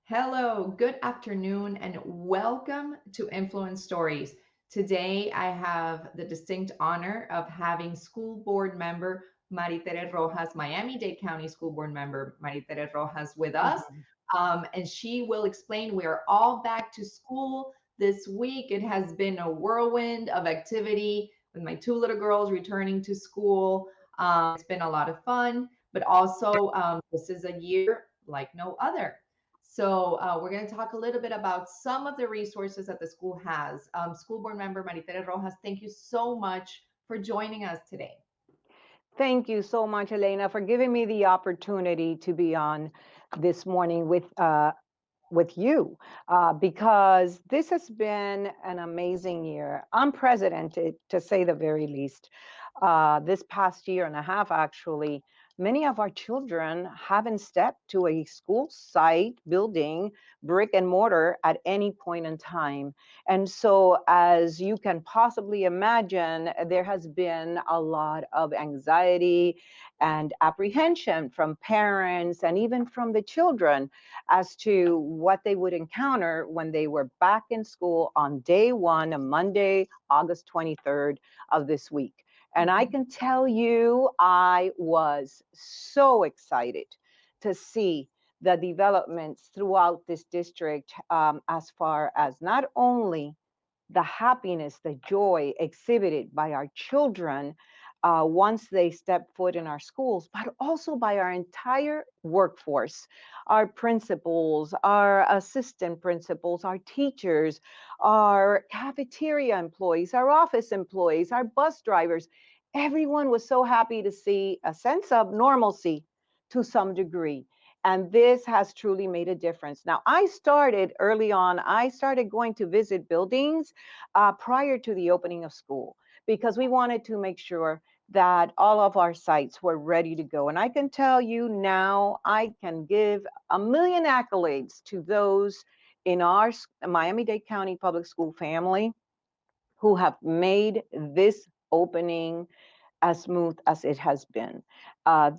Hello, good afternoon, and welcome to Influence Stories. Today, I have the distinct honor of having school board member Tere Rojas, Miami-Dade County School Board member Tere Rojas, with us. Mhm. And she will explain we are all back to school this week. It has been a whirlwind of activity with my two little girls returning to school. It's been a lot of fun, but also this is a year like no other. So we're going to talk a little bit about some of the resources that the school has. School board member Tere Rojas, thank you so much for joining us today. Thank you so much, Helena, for giving me the opportunity to be on this morning with you, because this has been an amazing year, unprecedented to say the very least. This past year and a half, actually, many of our children haven't stepped to a school site building, brick and mortar, at any point in time. And so, as you can possibly imagine, there has been a lot of anxiety and apprehension from parents and even from the children as to what they would encounter when they were back in school on day one, on Monday, August 23rd of this week. And I Mhm. can tell you, I was so excited to see the developments throughout this district, as far as not only the happiness, the joy exhibited by our children once they step foot in our schools, but also by our entire workforce, our principals, our assistant principals, our teachers, our cafeteria employees, our office employees, our bus drivers. Everyone was so happy to see a sense of normalcy to some degree. And this has truly made a difference. Now, I started early on, I started going to visit buildings prior to the opening of school because we wanted to make sure that all of our sites were ready to go. And I can tell you now, I can give a million accolades to those in our Miami-Dade County Public School family who have made this opening as smooth as it has been.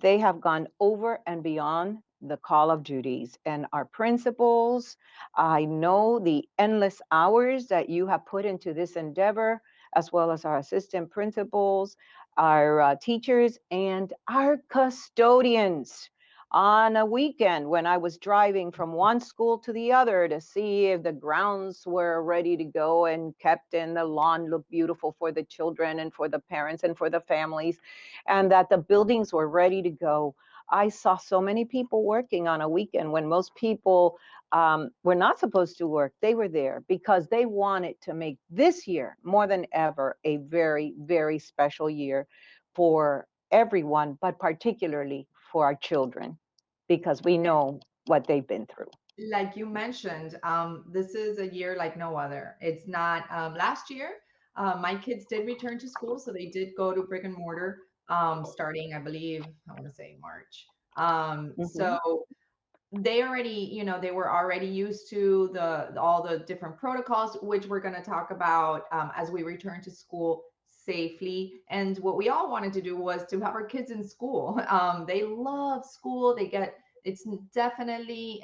They have gone over and beyond the call of duties. And our principals, I know the endless hours that you have put into this endeavor, as well as our assistant principals, our teachers, and our custodians. On a weekend, when I was driving from one school to the other to see if the grounds were ready to go and kept in the lawn look beautiful for the children and for the parents and for the families, and that the buildings were ready to go, I saw so many people working on a weekend when most people were not supposed to work. They were there because they wanted to make this year more than ever a very, very special year for everyone, but particularly for our children, because we know what they've been through. Like you mentioned, this is a year like no other. It's not last year. My kids did return to school, so they did go to brick and mortar starting, I believe, I want to say March. Mhm. So they already, they were already used to the all the different protocols, which we're going to talk about as we return to school safely. And what we all wanted to do was to have our kids in school. They love school. It's definitely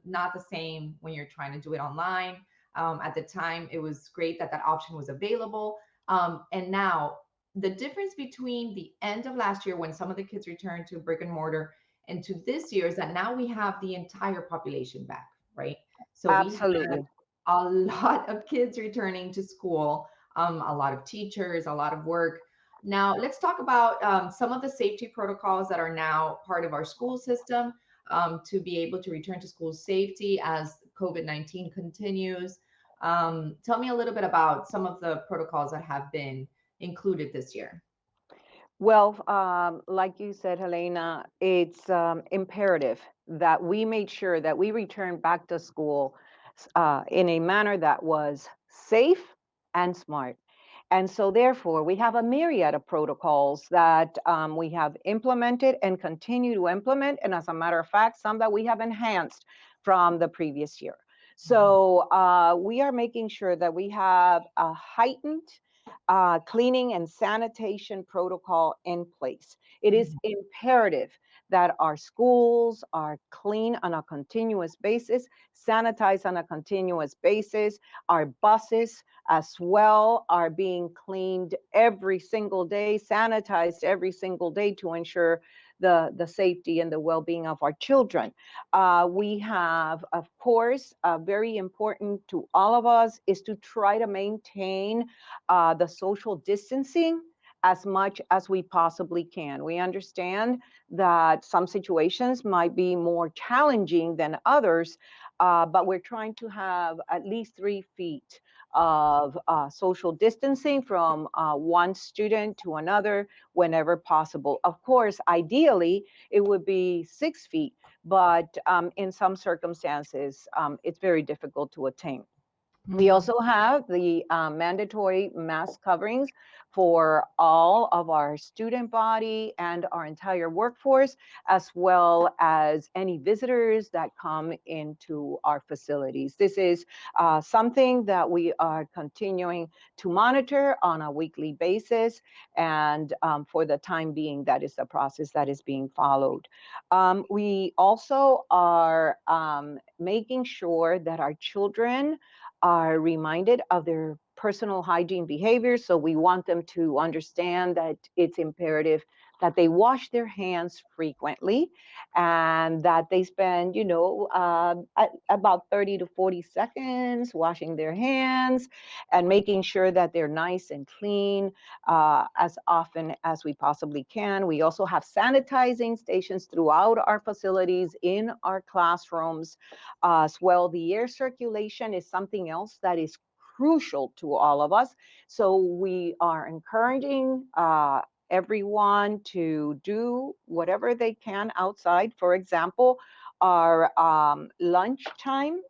not the same when you're trying to do it online. At the time, it was great that that option was available. And now the difference between the end of last year when some of the kids returned to brick and mortar and to this year is that now we have the entire population back, right? So we have Absolutely. a lot of kids returning to school, a lot of teachers, a lot of work. Now, let's talk about some of the safety protocols that are now part of our school system to be able to return to school safety as COVID-19 continues. Tell me a little bit about some of the protocols that have been included this year. Well, like you said, Helena, it's imperative that we made sure that we return back to school in a manner that was safe and smart. And so, therefore, we have a myriad of protocols that we have implemented and continue to implement. And as a matter of fact, some that we have enhanced from the previous year. So, we are making sure that we have a heightened cleaning and sanitation protocol in place. It is Mhm. imperative that our schools are clean on a continuous basis, sanitized on a continuous basis. Our buses as well are being cleaned every single day, sanitized every single day to ensure the safety and the well-being of our children. We have, of course, very important to all of us is to try to maintain the social distancing as much as we possibly can. We understand that some situations might be more challenging than others, but we're trying to have at least 3 feet of social distancing from one student to another whenever possible. Of course, ideally, it would be 6 feet, but in some circumstances, it's very difficult to attain. We Mhm. also have the mandatory mask coverings for all of our student body and our entire workforce, as well as any visitors that come into our facilities. This is something that we are continuing to monitor on a weekly basis. And for the time being, that is the process that is being followed. We also are making sure that our children are reminded of their personal hygiene behaviors. So we want them to understand that it's imperative that they wash their hands frequently and that they spend, about 30 to 40 seconds washing their hands and making sure that they're nice and clean as often as we possibly can. We also have sanitizing stations throughout our facilities in our classrooms as well. The air circulation is something else that is crucial to all of us. So we are encouraging everyone to do whatever they can outside. For example, our lunchtime,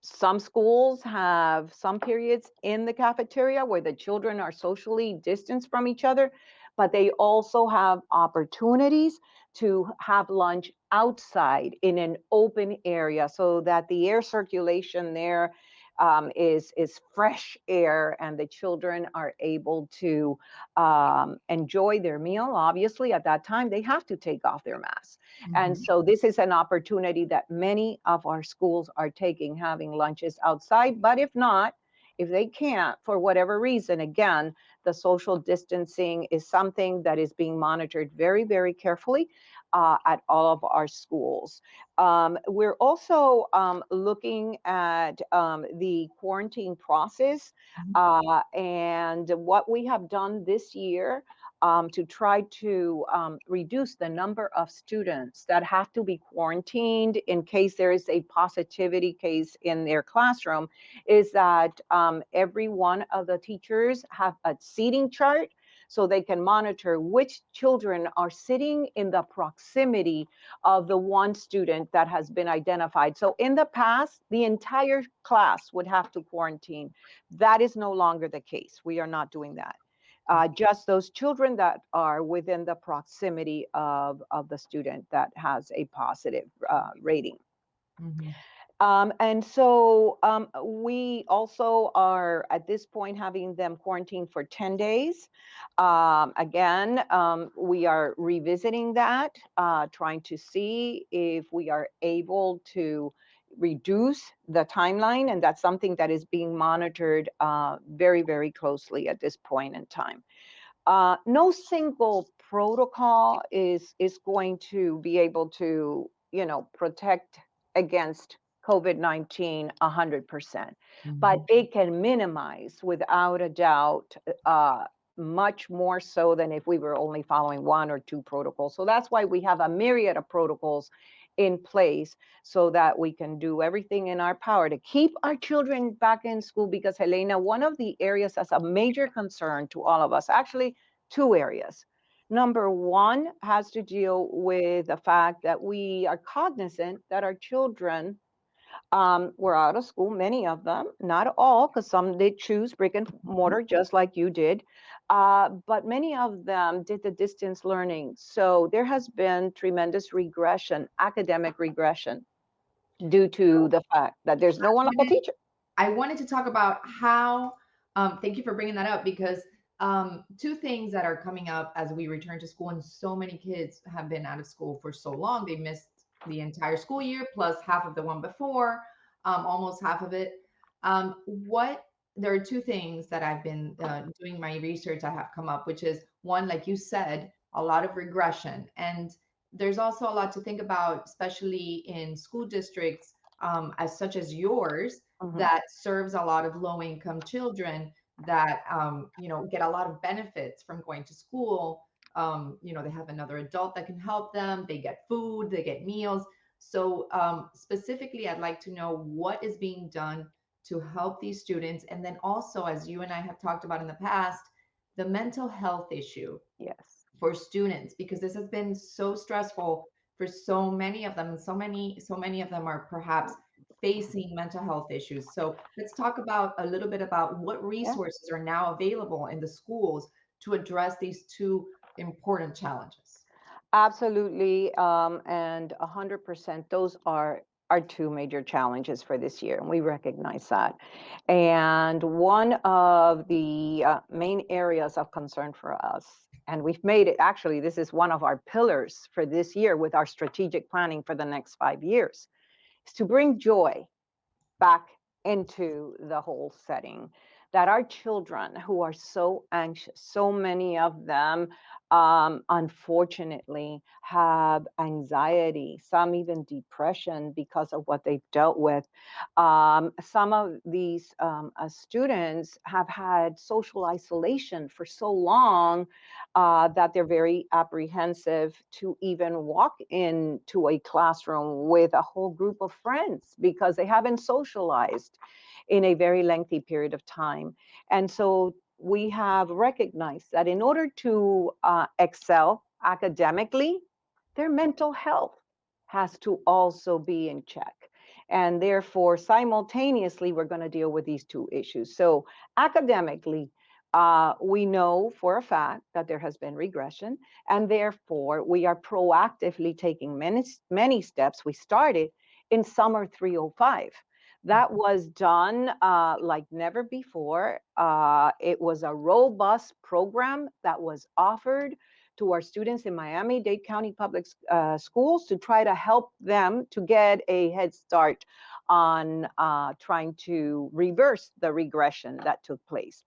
some schools have some periods in the cafeteria where the children are socially distanced from each other, but they also have opportunities to have lunch outside in an open area so that the air circulation there is fresh air and the children are able to enjoy their meal. Obviously, at that time, they have to take off their masks. And Mhm. so this is an opportunity that many of our schools are taking, having lunches outside. But if not, if they can't, for whatever reason, again, the social distancing is something that is being monitored very, very carefully at all of our schools. We're also looking at the quarantine process Mhm. and what we have done this year to try to reduce the number of students that have to be quarantined in case there is a positivity case in their classroom is that every one of the teachers have a seating chart so they can monitor which children are sitting in the proximity of the one student that has been identified. So in the past, the entire class would have to quarantine. That is no longer the case. We are not doing that. Just those children that are within the proximity of the student that has a positive rating. Mhm. And so we also are at this point having them quarantined for 10 days. Again, we are revisiting that, trying to see if we are able to reduce the timeline. And that's something that is being monitored very, very closely at this point in time. No single protocol is going to be able to, protect against COVID-19 100%, but Mhm. it can minimize without a doubt much more so than if we were only following one or two protocols. So that's why we have a myriad of protocols in place so that we can do everything in our power to keep our children back in school. Because, Helena, one of the areas that's a major concern to all of us, actually, two areas. Number one has to deal with the fact that we are cognizant that our children were out of school, many of them, not all, because some did choose brick and Mhm. mortar, just like you did. But many of them did the distance learning. So there has been tremendous regression, academic regression, due to the fact that there's no one like a teacher. I wanted to talk about how, thank you for bringing that up because Two things that are coming up as we return to school, and so many kids have been out of school for so long. They missed the entire school year plus half of the one before, almost half of it. What There are two things that I've been doing my research. I have come up, which is one, like you said, a lot of regression, and there's also a lot to think about, especially in school districts as such as yours Mhm. that serves a lot of low income children that get a lot of benefits from going to school. They have another adult that can help them. They get food, they get meals. So specifically, I'd like to know what is being done to help these students, and then also, as you and I have talked about in the past, the mental health issue Yes. for students, because this has been so stressful for so many of them, and so many of them are perhaps facing mental health issues. So let's talk about a little bit about what Yeah. resources are now available in the schools to address these two important challenges. Absolutely, and 100%. Those are our two major challenges for this year, and we recognize that. And one of the main areas of concern for us, and we've made it actually, this is one of our pillars for this year with our strategic planning for the next 5 years, is to bring joy back into the whole setting. That our children who are so anxious, so many of them, unfortunately, have anxiety, some even depression because of what they've dealt with. Some of these students have had social isolation for so long that they're very apprehensive to even walk into a classroom with a whole group of friends because they haven't socialized in a very lengthy period of time. And so we have recognized that in order to excel academically, their mental health has to also be in check. And therefore, simultaneously, we're going to deal with these two issues. So, academically, we know for a fact that there has been regression, and therefore we are proactively taking many steps. We started in summer 305. That was done like never before. It was a robust program that was offered to our students in Miami-Dade County Public Schools to try to help them to get a head start on trying to reverse the regression that took place.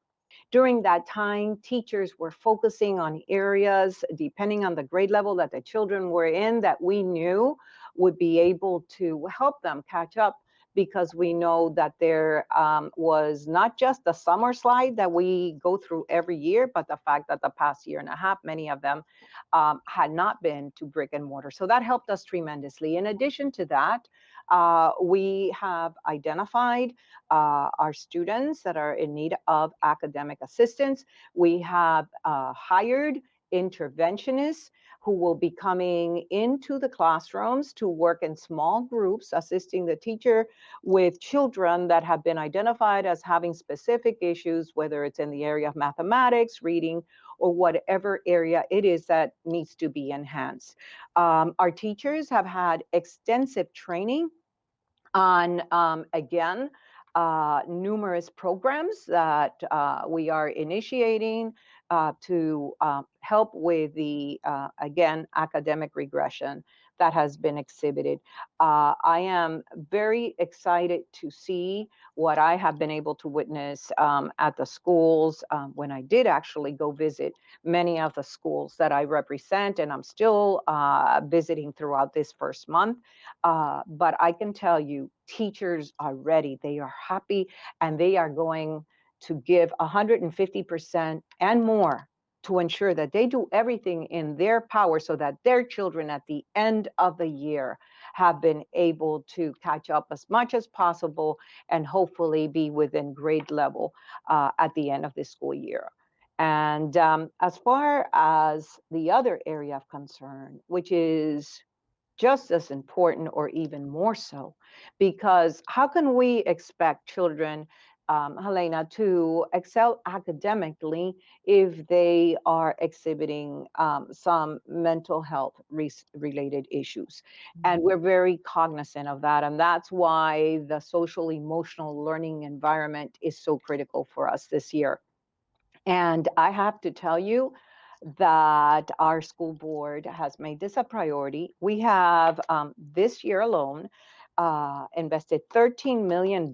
During that time, teachers were focusing on areas, depending on the grade level that the children were in, that we knew would be able to help them catch up, because we know that there was not just the summer slide that we go through every year, but the fact that the past year and a half, many of them had not been to brick and mortar. So that helped us tremendously. In addition to that, we have identified our students that are in need of academic assistance. We have hired interventionists who will be coming into the classrooms to work in small groups, assisting the teacher with children that have been identified as having specific issues, whether it's in the area of mathematics, reading, or whatever area it is that needs to be enhanced. Our teachers have had extensive training on, again, numerous programs that we are initiating to help with the, again, academic regression that has been exhibited. I am very excited to see what I have been able to witness at the schools when I did actually go visit many of the schools that I represent, and I'm still visiting throughout this first month. But I can tell you, teachers are ready, they are happy, and they are going to give 150% and more to ensure that they do everything in their power so that their children at the end of the year have been able to catch up as much as possible and hopefully be within grade level at the end of the school year. And as far as the other area of concern, which is just as important or even more so, because how can we expect children, Helena, to excel academically if they are exhibiting some mental health related issues? And we're very cognizant of that. And that's why the social emotional learning environment is so critical for us this year. And I have to tell you that our school board has made this a priority. We have this year alone invested $13 million,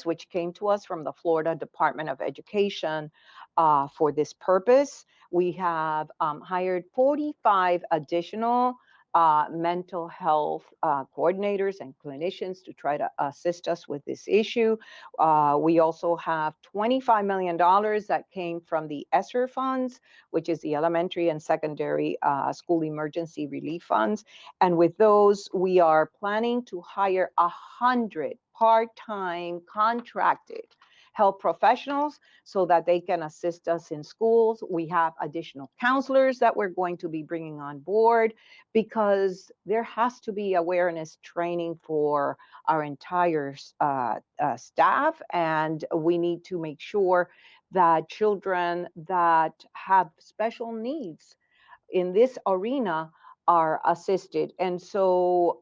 which came to us from the Florida Department of Education for this purpose. We have hired 45 additional mental health coordinators and clinicians to try to assist us with this issue. We also have $25 million that came from the ESSER funds, which is the elementary and secondary school emergency relief funds. And with those, we are planning to hire 100 part-time contracted health professionals so that they can assist us in schools. We have additional counselors that we're going to be bringing on board because there has to be awareness training for our entire staff, and we need to make sure that children that have special needs in this arena are assisted. And so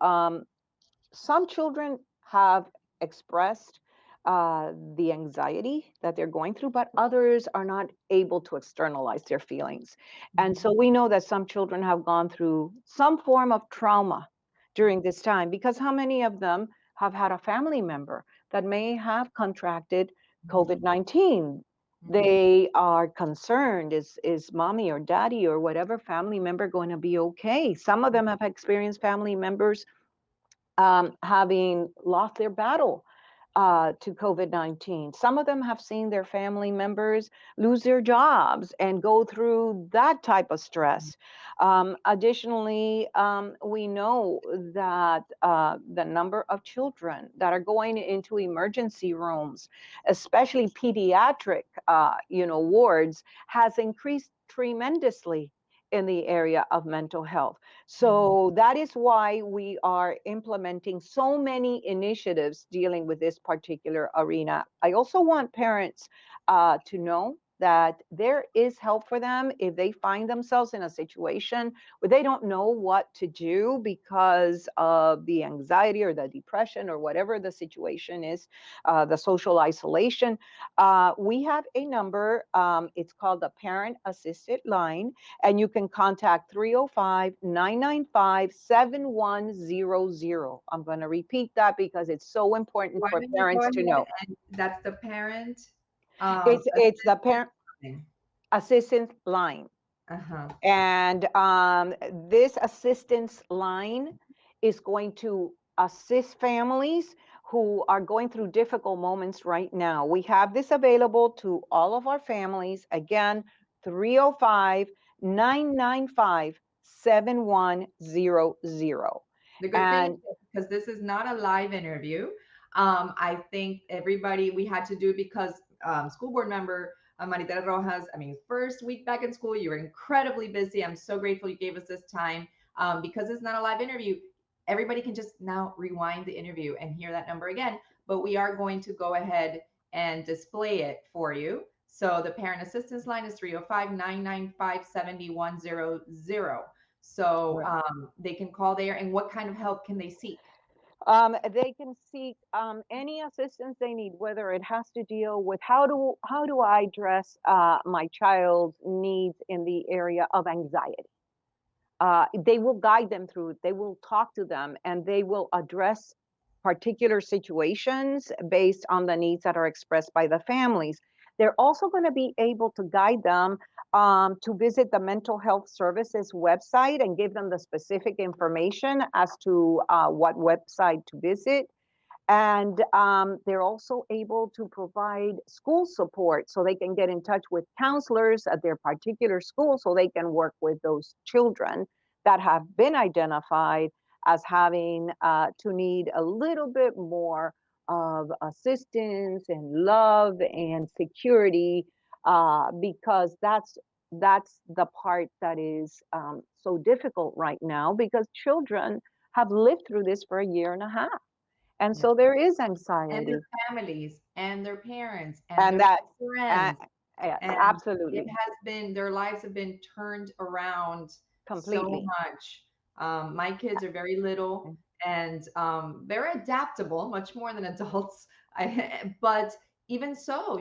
some children have expressed the anxiety that they're going through, but others are not able to externalize their feelings. And so we know that some children have gone through some form of trauma during this time, because how many of them have had a family member that may have contracted COVID-19? They are concerned, is mommy or daddy or whatever family member going to be okay? Some of them have experienced family members having lost their battle to COVID-19. Some of them have seen their family members lose their jobs and go through that type of stress. Additionally, we know that the number of children that are going into emergency rooms, especially pediatric, wards, has increased tremendously in the area of mental health. So that is why we are implementing so many initiatives dealing with this particular arena. I also want parents to know that there is help for them if they find themselves in a situation where they don't know what to do because of the anxiety or the depression or whatever the situation is, the social isolation. We have a number, it's called the Parent Assisted Line, and you can contact 305-995-7100. I'm going to repeat that because it's so important Why for don't you go parents to ahead know. and that's the parent It's the assistance parent line. assistance line. Uh-huh. And this assistance line is going to assist families who are going through difficult moments right now. We have this available to all of our families. Again, 305-995-7100. The good thing is, And because this is not a live interview, I think everybody, we had to do it because school board member Tere Rojas, I mean, first week back in school, you were incredibly busy. I'm so grateful you gave us this time. Because it's not a live interview, everybody can just now rewind the interview and hear that number again. But we are going to go ahead and display it for you. So the parent assistance line is 305-995-7100. So they can call there. And what kind of help can they seek? they can seek any assistance they need, whether it has to deal with how do I address my child's needs in the area of anxiety. They will guide them through, they will talk to them, and they will address particular situations based on the needs that are expressed by the families. They're also going to be able to guide them to visit the mental health services website and give them the specific information as to what website to visit. And they're also able to provide school support so they can get in touch with counselors at their particular school so they can work with those children that have been identified as having to need a little bit more of assistance and love and security, because that's the part that is so difficult right now, because children have lived through this for a year and a half, and Yeah. so there is And their anxiety. families and their parents and And their that, uh, friends. yes, And it absolutely, has been, their lives have been turned around so completely. much. My kids are very little and they're adaptable, much more than adults. But even so,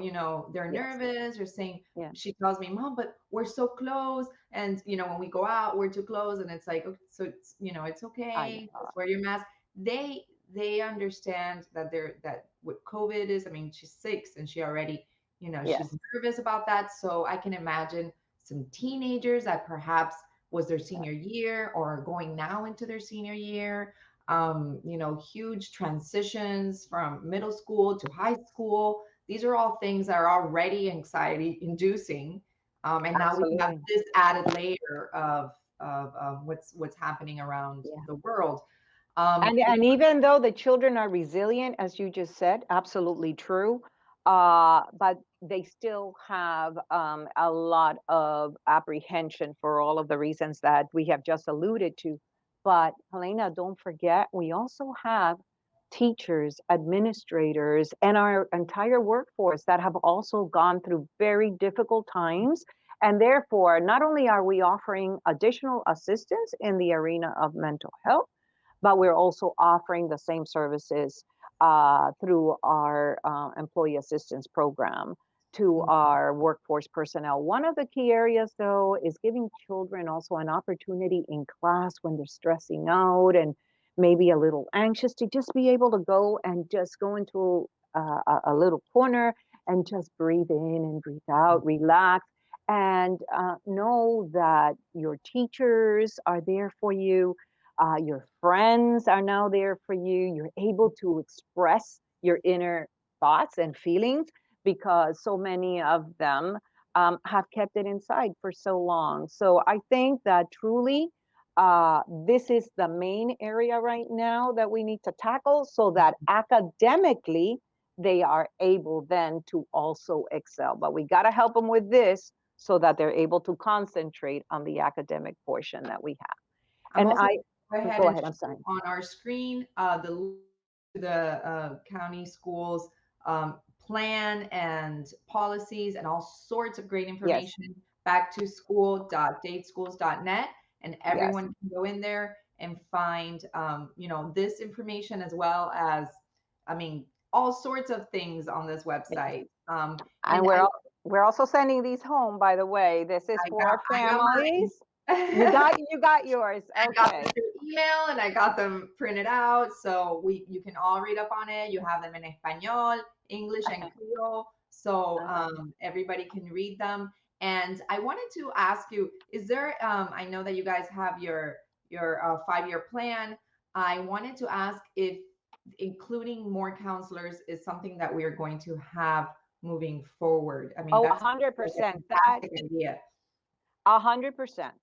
they're Yes. nervous or saying, Yeah. she tells me, Mom, but we're so close. And, when we go out, we're too close. And it's like, okay, so it's I okay. know. Just wear your mask. They understand that what COVID is. I mean, she's 6 and she already, she's Yes. nervous about that. So I can imagine some teenagers that perhaps was their Yeah. senior year or are going now into their senior year. Huge transitions from middle school to high school. These are all things that are already anxiety inducing. And now we have Absolutely. this added layer of what's happening around Yeah. the world. Um, And even though the children are resilient, as you just said, absolutely true, but they still have a lot of apprehension for all of the reasons that we have just alluded to. But Helena, don't forget, we also have teachers, administrators, and our entire workforce that have also gone through very difficult times. And therefore, not only are we offering additional assistance in the arena of mental health, but we're also offering the same services through our employee assistance program to our workforce personnel. One of the key areas, though, is giving children also an opportunity in class when they're stressing out and maybe a little anxious to just be able to go and just go into a little corner and just breathe in and breathe out, relax, and know that your teachers are there for you, your friends are now there for you. You're able to express your inner thoughts and feelings because so many of them have kept it inside for so long. So I think that truly this is the main area right now that we need to tackle so that academically they are able then to also excel. But we got to help them with this so that they're able to concentrate on the academic portion that we have. I'm And also I go ahead Go and ahead, I'm show sorry. on our screen the link to the county schools plan and policies and all sorts of great Yes, information. Back to school.dateschools.net, and yes. everyone can go in there and find this information as well as, I mean, all sorts of things on this Yes. website. And And I we're also sending these home, by the way. This is I got for I got families. mine. You got yours. I got them Okay. through email and I got them printed out. So you can all read up on it. You have them in Espanol, English, and Creole. So Uh-huh. everybody can read them. And I wanted to ask you, is there, I know that you guys have your 5-year plan. I wanted to ask if including more counselors is something that we are going to have moving forward. I mean, Oh, that's like a 100%. That fantastic idea. 100%.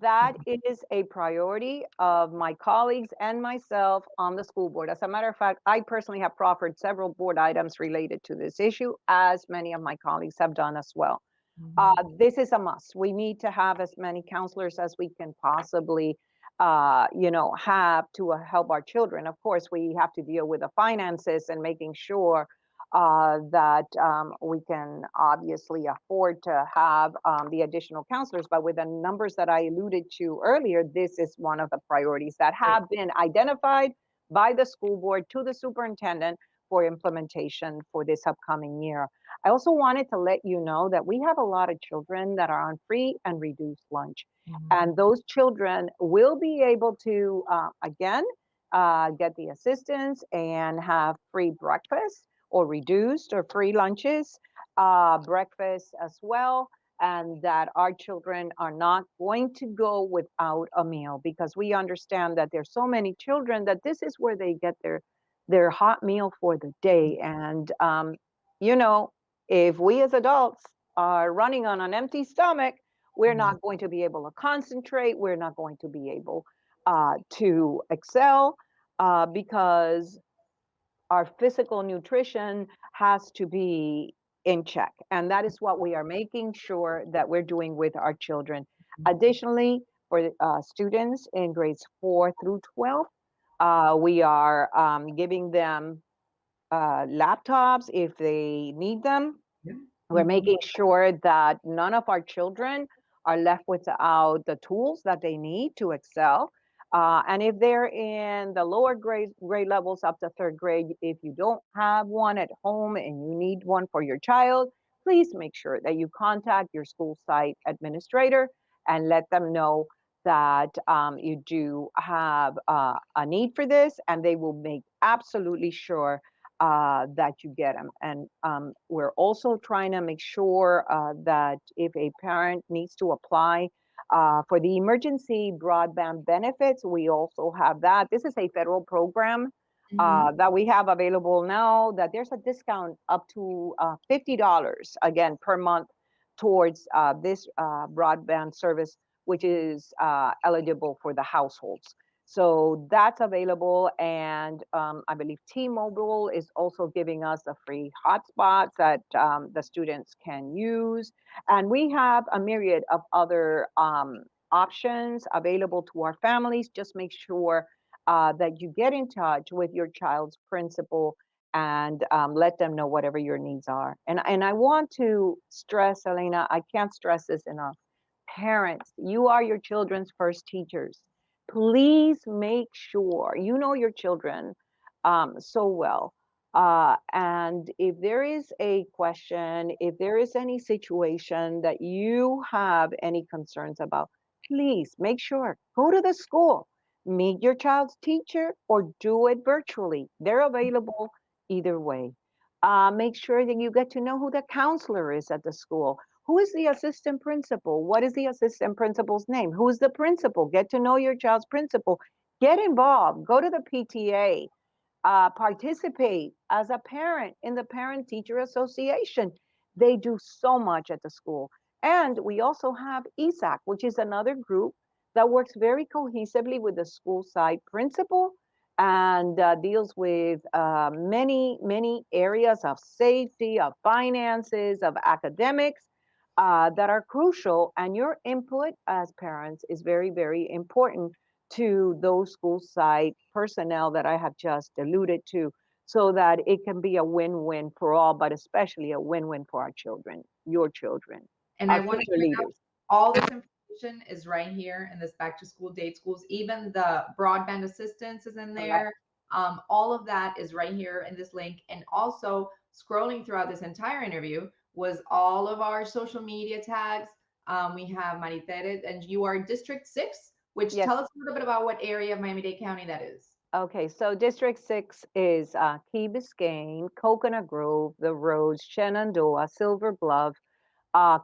That is a priority of my colleagues and myself on the school board. As a matter of fact, I personally have proffered several board items related to this issue, as many of my colleagues have done as well. Mhm. This is a must. We need to have as many counselors as we can possibly, have to help our children. Of course, we have to deal with the finances and making sure that we can obviously afford to have the additional counselors. But with the numbers that I alluded to earlier, this is one of the priorities that have been identified by the school board to the superintendent for implementation for this upcoming year. I also wanted to let you know that we have a lot of children that are on free and reduced lunch. Mhm. And those children will be able to, again, get the assistance and have free breakfast or reduced or free lunches, breakfast as well. And that our children are not going to go without a meal because we understand that there's so many children that this is where they get their hot meal for the day. And you know, if we as adults are running on an empty stomach, we're Mhm. not going to be able to concentrate. We're not going to be able to excel because our physical nutrition has to be in check. And that is what we are making sure that we're doing with our children. Additionally, for students in grades 4 through 12, we are giving them laptops if they need them. Yeah. We're Mhm. making sure that none of our children are left without the tools that they need to excel. And if they're in the lower grade levels up to third grade, if you don't have one at home and you need one for your child, please make sure that you contact your school site administrator and let them know that you do have a need for this, and they will make absolutely sure that you get them. And we're also trying to make sure that if a parent needs to apply for the emergency broadband benefits, we also have that. This is a federal program Hmm. that we have available now, that there's a discount up to $50 again per month towards this broadband service, which is eligible for the households. So that's available. And I believe T-Mobile is also giving us the free hotspots that the students can use. And we have a myriad of other options available to our families. Just make sure that you get in touch with your child's principal and let them know whatever your needs are. And I want to stress, Elena, I can't stress this enough. Parents, you are your children's first teachers. Please make sure you know your children so well. And if there is a question, if there is any situation that you have any concerns about, please make sure go to the school, meet your child's teacher, or do it virtually. They're available either way. Make sure that you get to know who the counselor is at the school. Who is the assistant principal? What is the assistant principal's name? Who is the principal? Get to know your child's principal. Get involved. Go to the PTA. Participate as a parent in the Parent Teacher Association. They do so much at the school. And we also have ESAC, which is another group that works very cohesively with the school side principal and deals with many, many areas of safety, of finances, of academics that are crucial. And your input as parents is very, very important to those school site personnel that I have just alluded to, so that it can be a win-win for all, but especially a win-win for our children, your children, And I our want to future point out leaders. all this information is right here in this back to school date schools. Even the broadband assistance is in Correct. there. All of that is right here in this link. And also scrolling throughout this entire interview was all of our social media tags. We have Maritere, and you are District 6, which Yes. tell us a little bit about what area of Miami-Dade County that is. Okay, so District 6 is Key Biscayne, Coconut Grove, The Roads, Shenandoah, Silver Bluff,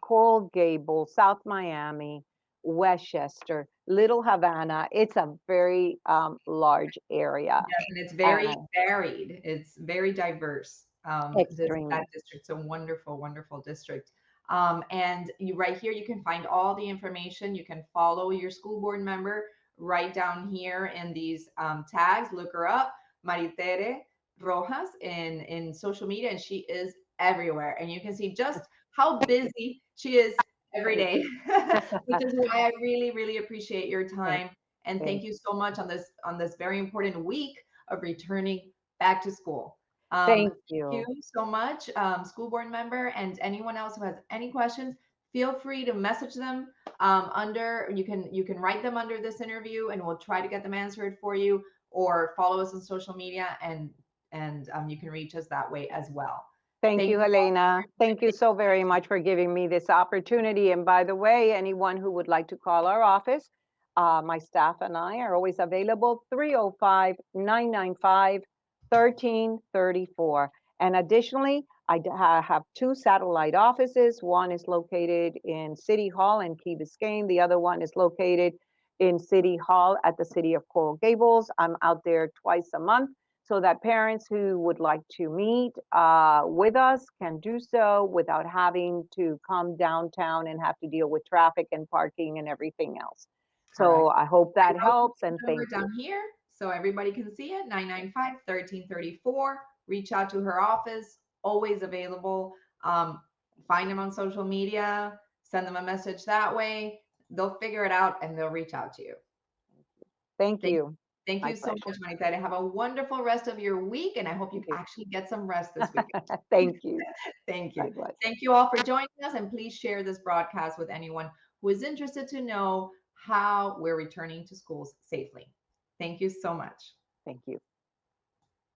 Coral Gables, South Miami, Westchester, Little Havana. It's a very large area. Yes, and it's very And varied. It's very diverse. That extremely. district's a wonderful, wonderful district. And you right here, you can find all the information. You can follow your school board member right down here in these tags. Look her up, Maritere Rojas, in social media, and she is everywhere. And you can see just how busy she is every day, which is why I really, really appreciate your Thank, time and thank, thank you so much on this very important week of returning back to school. thank Thank you you. so much, school board member, and anyone else who has any questions. Feel free to message them under. You can write them under this interview, and we'll try to get them answered for you. Or follow us on social media, and you can reach us that way as well. Thank Thank you, you all for Helena. your Thank you so very much for giving me this opportunity. And by the way, anyone who would like to call our office, my staff and I are always available, 305-995-1334. And additionally, have two satellite offices. One is located in City Hall in Key Biscayne. The other one is located in City Hall at the City of Coral Gables. I'm out there twice a month so that parents who would like to meet with us can do so without having to come downtown and have to deal with traffic and parking and everything else. So correct. I hope I that wrote helps, the and number thank you. down here so everybody can see it, 995-1334. Reach out to her office, always available. Um, find them on social media, send them a message that way. They'll figure it out and they'll reach out to you. Thank Thank, you. thank My you so much, pleasure. Manita. Have a wonderful rest of your week, and I hope you Thank you. actually get some rest this weekend. Thank you. Thank you. Likewise. Thank you all for joining us, and please share this broadcast with anyone who is interested to know how we're returning to schools safely. Thank you so much. Thank you.